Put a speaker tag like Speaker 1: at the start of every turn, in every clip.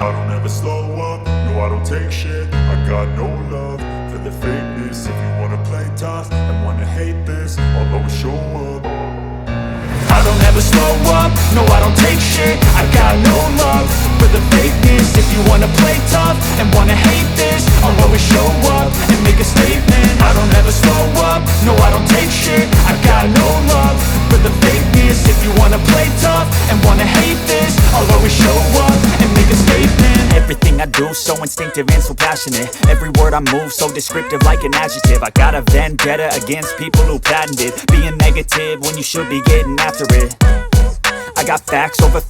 Speaker 1: I don't ever slow up, no I don't take shit. I got no love for the fakeness. If you wanna play tough and wanna hate this, I'll always show up. I don't ever slow up, no I don't take shit. I got no love for the fakeness. If you wanna play tough and wanna hate this, I'll always show up and make a statement. I don't ever slow up, no I don't take shit. I got no love for the fakeness. If you wanna play tough and wanna hate this, I'll always show up and make a statement.
Speaker 2: Everything I do so instinctive and so passionate. Every word I move so descriptive like an adjective. I got a vendetta against people who patented being negative when you should be getting after it. I got facts over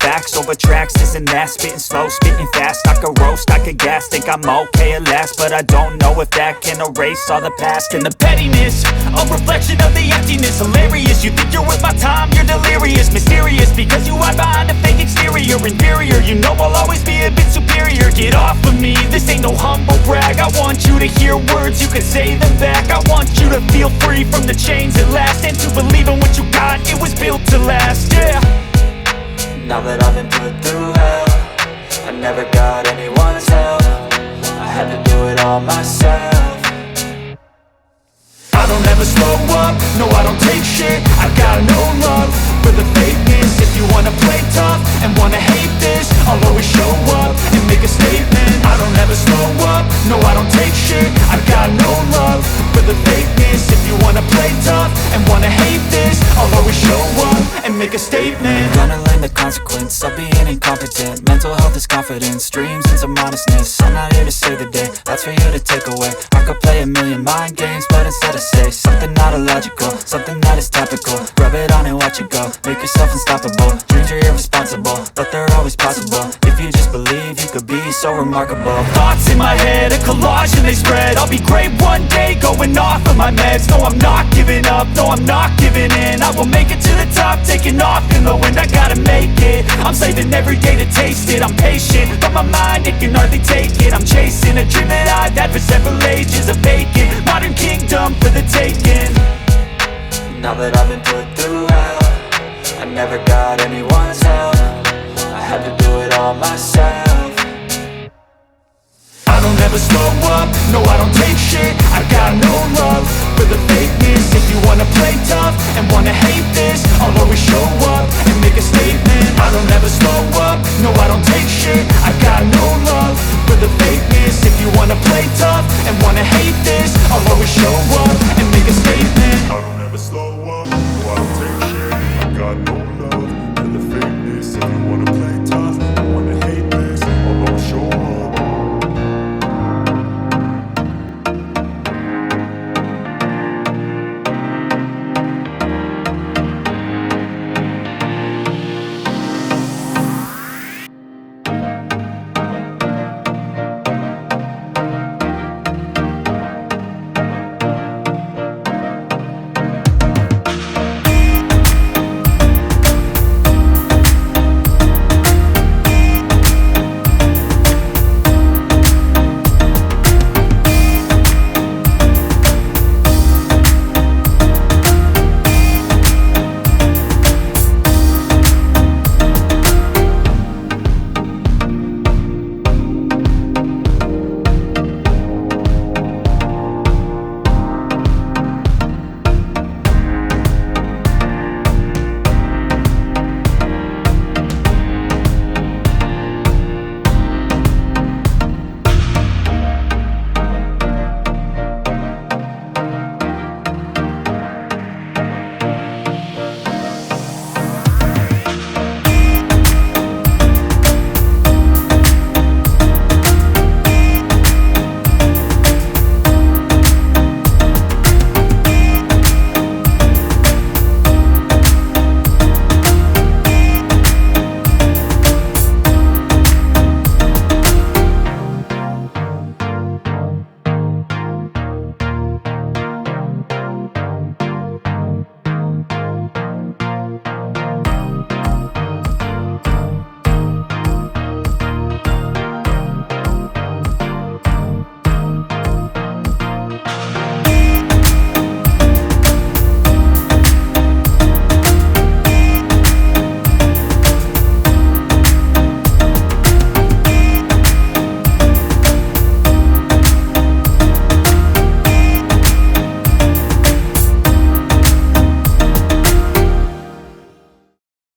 Speaker 2: tracks, this and that. Spitting slow, spitting fast, I could roast, I could gas. Think I'm okay at last, but I don't know if that can erase all the past. And the pettiness, a reflection of the emptiness. Hilarious, you think you're worth my time, you're delirious. Mysterious, because you hide behind a fake exterior. Inferior, you know I'll always be a bit superior. Get off of me, this ain't no humble brag. I want you to hear words, you can say them back. I want you to feel free from the chains at last, and to believe in what you got, it was built to last, yeah.
Speaker 3: Now that I've been put through hell, I never got anyone's help. I had to do it all myself.
Speaker 1: I don't ever slow up, no I don't take shit. I got no love for the fakeness. If you wanna play tough and wanna hate this, I'll always show up and make a statement. I don't ever slow up, no I don't take shit. I got no love for the fakeness. If you wanna play tough and wanna hate this, I'll always show up and make a statement.
Speaker 3: Gonna learn the consequence of being incompetent. Mental health is confidence, dreams and some honestness. I'm not here to save the day, that's for you to take away. I could play a million mind games, but instead I say something not illogical, something that is topical. Rub it on and watch it go, make yourself unstoppable. Dreams are irresponsible, but they're always possible. If you just believe, you could be so remarkable.
Speaker 2: Thoughts in my head, a collage and they spread. I'll be great one day, going off of my meds. No, I'm not giving up, no, I'm not giving in. I will make it to the top, taking off in the wind. I gotta make it, I'm saving every day to taste it. I'm patient, but my mind, it can hardly take it. I'm chasing a dream that I've had for several ages. A vacant, modern kingdom for the taking.
Speaker 3: Now that I've been put through hell, I never got anyone's help. I had to do it all myself.
Speaker 1: I don't ever slow up, no I don't take shit. I got no love for the fakeness. If you wanna play tough and wanna hate this, I'll always show up and make a statement. I don't ever slow up, no I don't take shit. I